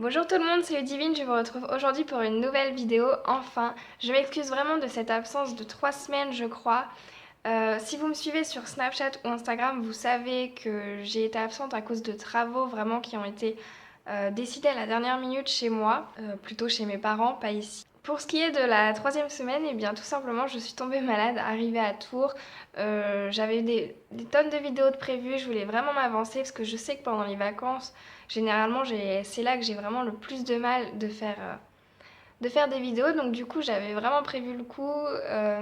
Bonjour tout le monde, c'est Ludivine, je vous retrouve aujourd'hui pour une nouvelle vidéo, enfin. Je m'excuse vraiment de cette absence de 3 semaines je crois. Si vous me suivez sur Snapchat ou Instagram, vous savez que j'ai été absente à cause de travaux vraiment qui ont été décidés à la dernière minute chez moi, plutôt chez mes parents, pas ici. Pour ce qui est de la troisième semaine, eh bien tout simplement je suis tombée malade, arrivée à Tours. J'avais des tonnes de vidéos de prévues, je voulais vraiment m'avancer parce que je sais que pendant les vacances, généralement c'est là que j'ai vraiment le plus de mal de faire des vidéos. Donc du coup j'avais vraiment prévu le coup.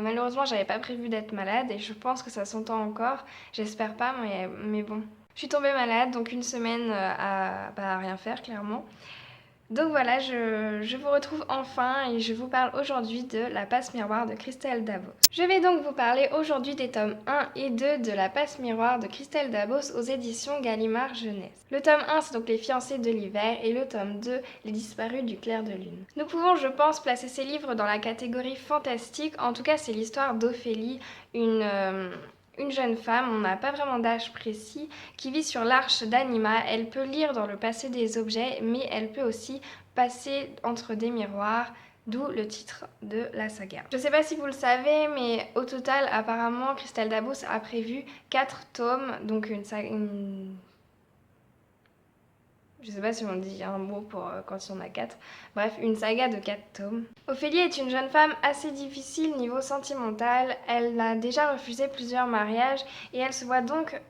Malheureusement j'avais pas prévu d'être malade et je pense que ça s'entend encore. J'espère pas mais bon. Je suis tombée malade donc une semaine à rien faire clairement. Donc voilà, je vous retrouve enfin et je vous parle aujourd'hui de La Passe Miroir de Christelle Dabos. Je vais donc vous parler aujourd'hui des tomes 1 et 2 de La Passe Miroir de Christelle Dabos aux éditions Gallimard Jeunesse. Le tome 1, c'est donc Les Fiancés de l'hiver et le tome 2, Les Disparus du clair de lune. Nous pouvons, je pense, placer ces livres dans la catégorie fantastique. En tout cas, c'est l'histoire d'Ophélie, une jeune femme, on n'a pas vraiment d'âge précis, qui vit sur l'arche d'Anima. Elle peut lire dans le passé des objets, mais elle peut aussi passer entre des miroirs, d'où le titre de la saga. Je ne sais pas si vous le savez, mais au total, apparemment, Christelle Dabos a prévu 4 tomes, donc je sais pas si on dit un mot pour quand il y en a 4. Bref, une saga de 4 tomes. Ophélie est une jeune femme assez difficile niveau sentimental. Elle a déjà refusé plusieurs mariages et elle se voit donc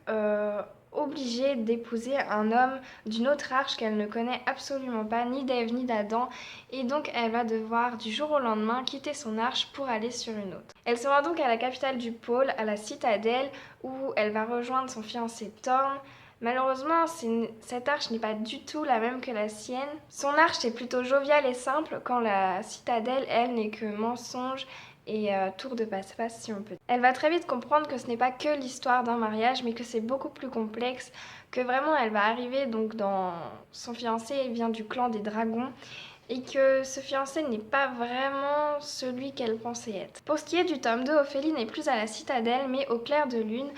obligée d'épouser un homme d'une autre arche qu'elle ne connaît absolument pas, ni d'Ève ni d'Adam. Et donc elle va devoir du jour au lendemain quitter son arche pour aller sur une autre. Elle se rend donc à la capitale du pôle, à la citadelle, où elle va rejoindre son fiancé Thorn. Malheureusement, cette arche n'est pas du tout la même que la sienne. Son arche est plutôt joviale et simple, quand la citadelle, elle, n'est que mensonge et tour de passe-passe si on peut. Elle va très vite comprendre que ce n'est pas que l'histoire d'un mariage, mais que c'est beaucoup plus complexe, que vraiment elle va arriver donc dans son fiancé vient du clan des dragons et que ce fiancé n'est pas vraiment celui qu'elle pensait être. Pour ce qui est du tome 2, Ophélie n'est plus à la citadelle mais au clair de lune.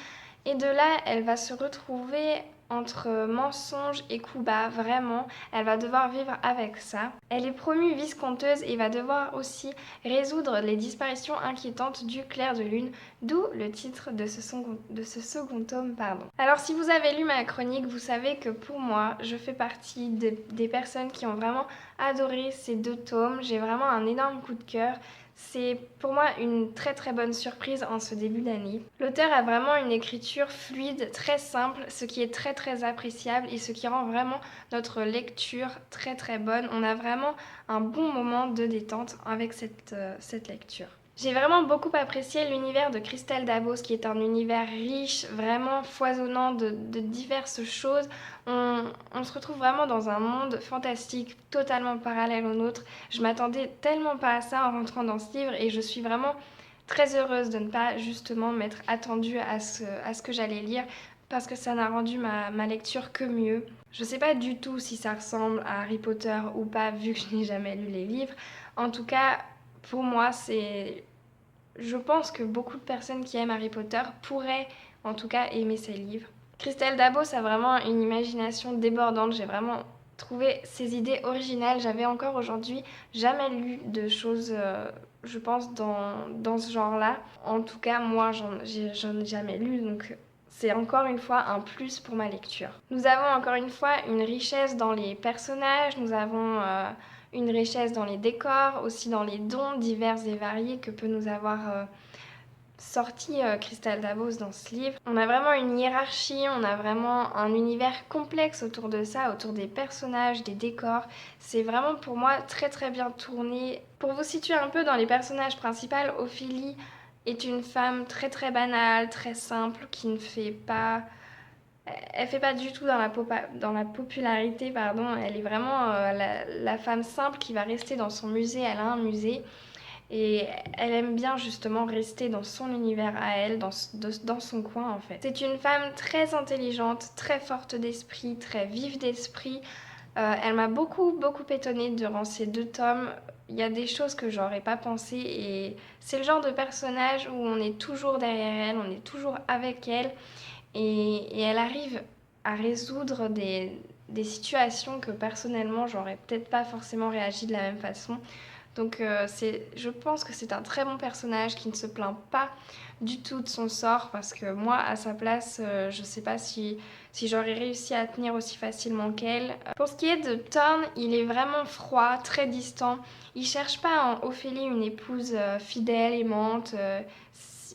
Et de là, elle va se retrouver entre mensonges et coups bas, vraiment. Elle va devoir vivre avec ça. Elle est promue vice-conteuse et va devoir aussi résoudre les disparitions inquiétantes du clair de lune, d'où le titre de ce second tome. Alors si vous avez lu ma chronique, vous savez que pour moi, je fais partie des personnes qui ont vraiment adoré ces 2 tomes. J'ai vraiment un énorme coup de cœur. C'est pour moi une très très bonne surprise en ce début d'année. L'auteur a vraiment une écriture fluide, très simple, ce qui est très très appréciable et ce qui rend vraiment notre lecture très très bonne. On a vraiment un bon moment de détente avec cette lecture. J'ai vraiment beaucoup apprécié l'univers de Christelle Dabos, qui est un univers riche, vraiment foisonnant de diverses choses. On se retrouve vraiment dans un monde fantastique, totalement parallèle au nôtre. Je m'attendais tellement pas à ça en rentrant dans ce livre et je suis vraiment très heureuse de ne pas justement m'être attendue à ce que j'allais lire parce que ça n'a rendu ma lecture que mieux. Je sais pas du tout si ça ressemble à Harry Potter ou pas vu que je n'ai jamais lu les livres. En tout cas, pour moi, je pense que beaucoup de personnes qui aiment Harry Potter pourraient en tout cas aimer ces livres. Christelle Dabos a vraiment une imagination débordante. J'ai vraiment trouvé ses idées originales. J'avais encore aujourd'hui jamais lu de choses, je pense, dans ce genre-là. En tout cas, moi, j'en ai jamais lu, donc c'est encore une fois un plus pour ma lecture. Nous avons encore une fois une richesse dans les personnages, nous avons une richesse dans les décors, aussi dans les dons divers et variés que peut nous avoir sorti Christelle Dabos dans ce livre. On a vraiment une hiérarchie, on a vraiment un univers complexe autour de ça, autour des personnages, des décors. C'est vraiment pour moi très très bien tourné. Pour vous situer un peu dans les personnages principaux, Ophélie est une femme très très banale, très simple, qui ne fait pas... Elle fait pas du tout dans la popularité, pardon. Elle est vraiment la femme simple qui va rester dans son musée. Elle a un musée et elle aime bien justement rester dans son univers à elle, dans son coin en fait. C'est une femme très intelligente, très forte d'esprit, très vive d'esprit. Elle m'a beaucoup beaucoup étonnée durant ces 2 tomes. Il y a des choses que j'aurais pas pensé et c'est le genre de personnage où on est toujours derrière elle, on est toujours avec elle et elle arrive à résoudre des situations que personnellement j'aurais peut-être pas forcément réagi de la même façon. Donc je pense que c'est un très bon personnage qui ne se plaint pas du tout de son sort parce que moi à sa place je sais pas si j'aurais réussi à tenir aussi facilement qu'elle. Pour ce qui est de Thorne, il est vraiment froid, très distant. Il cherche pas en Ophélie une épouse fidèle, aimante.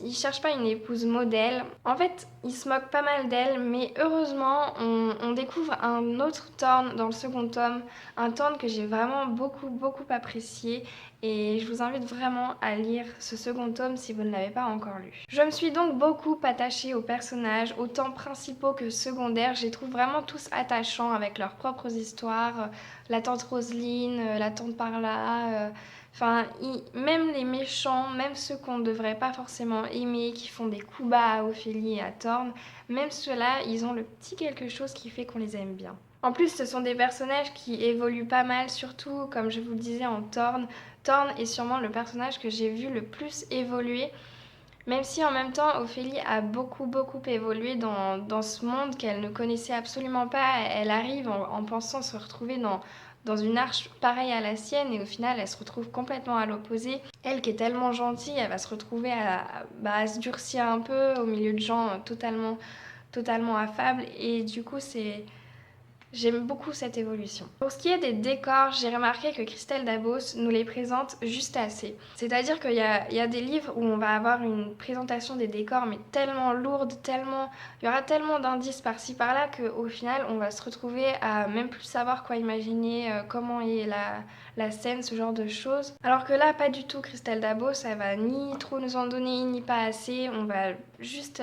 Il cherche pas une épouse modèle. En fait, il se moque pas mal d'elle, mais heureusement, on découvre un autre Thorne dans le second tome, un Thorne que j'ai vraiment beaucoup apprécié, et je vous invite vraiment à lire ce second tome si vous ne l'avez pas encore lu. Je me suis donc beaucoup attachée aux personnages, autant principaux que secondaires. Je les trouve vraiment tous attachants avec leurs propres histoires. La tante Roseline, la tante Parla... Enfin, même les méchants, même ceux qu'on ne devrait pas forcément aimer, qui font des coups bas à Ophélie et à Thorne, même ceux-là, ils ont le petit quelque chose qui fait qu'on les aime bien. En plus, ce sont des personnages qui évoluent pas mal, surtout, comme je vous le disais, en Thorne. Thorne est sûrement le personnage que j'ai vu le plus évoluer, même si en même temps, Ophélie a beaucoup évolué dans ce monde qu'elle ne connaissait absolument pas. Elle arrive en pensant se retrouver dans une arche pareille à la sienne et au final, elle se retrouve complètement à l'opposé. Elle qui est tellement gentille, elle va se retrouver à se durcir un peu au milieu de gens totalement affables et du coup, j'aime beaucoup cette évolution. Pour ce qui est des décors, j'ai remarqué que Christelle Dabos nous les présente juste assez. C'est-à-dire qu'il y a des livres où on va avoir une présentation des décors mais tellement lourde, il y aura tellement d'indices par-ci par-là qu'au final on va se retrouver à même plus savoir quoi imaginer, comment est la scène, ce genre de choses. Alors que là, pas du tout, Christelle Dabos, elle va ni trop nous en donner, ni pas assez. On va juste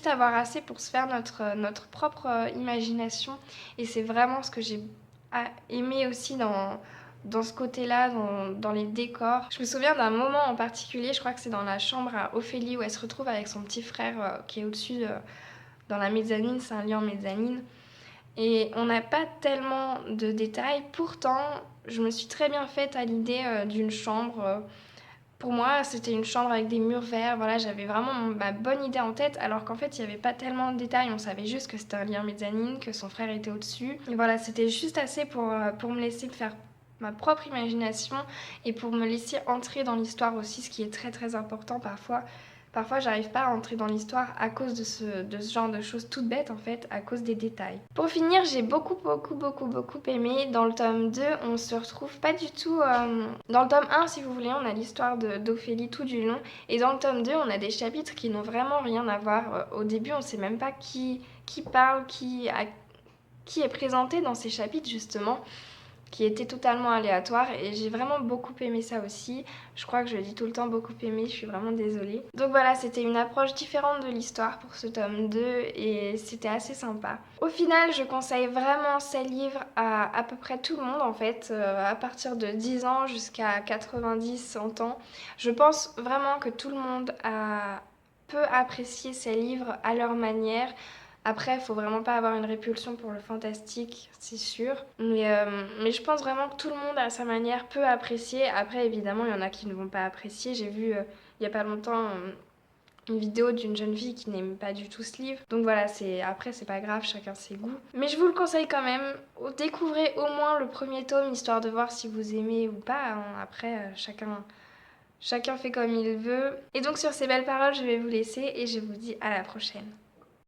avoir assez pour se faire notre propre imagination. Et c'est vraiment ce que j'ai aimé aussi dans ce côté-là, dans les décors. Je me souviens d'un moment en particulier, je crois que c'est dans la chambre à Ophélie où elle se retrouve avec son petit frère qui est au-dessus dans la mezzanine, c'est un lit en mezzanine. Et on n'a pas tellement de détails, pourtant je me suis très bien faite à l'idée d'une chambre. Pour moi, c'était une chambre avec des murs verts. Voilà, j'avais vraiment ma bonne idée en tête, alors qu'en fait, il n'y avait pas tellement de détails. On savait juste que c'était un lit en mezzanine, que son frère était au-dessus. Et voilà, c'était juste assez pour me laisser faire ma propre imagination et pour me laisser entrer dans l'histoire aussi, ce qui est très important parfois. Parfois, j'arrive pas à entrer dans l'histoire à cause de ce genre de choses toutes bêtes en fait, à cause des détails. Pour finir, j'ai beaucoup aimé. Dans le tome 2, on se retrouve pas du tout... Dans le tome 1, si vous voulez, on a l'histoire d'Ophélie tout du long. Et dans le tome 2, on a des chapitres qui n'ont vraiment rien à voir. Au début, on sait même pas qui parle, qui est présenté dans ces chapitres justement, qui était totalement aléatoire, et j'ai vraiment beaucoup aimé ça aussi. Je crois que je dis tout le temps beaucoup aimé, je suis vraiment désolée. Donc voilà, c'était une approche différente de l'histoire pour ce tome 2 et c'était assez sympa. Au final, je conseille vraiment ces livres à peu près tout le monde en fait, à partir de 10 ans jusqu'à 90, 100 ans. Je pense vraiment que tout le monde peut apprécier ces livres à leur manière. Après, il faut vraiment pas avoir une répulsion pour le fantastique, c'est sûr. Mais je pense vraiment que tout le monde, à sa manière, peut apprécier. Après, évidemment, il y en a qui ne vont pas apprécier. J'ai vu il y a pas longtemps une vidéo d'une jeune fille qui n'aime pas du tout ce livre. Donc voilà, après, c'est pas grave, chacun ses goûts. Mais je vous le conseille quand même. Découvrez au moins le premier tome, histoire de voir si vous aimez ou pas, hein. Après, chacun fait comme il veut. Et donc, sur ces belles paroles, je vais vous laisser et je vous dis à la prochaine.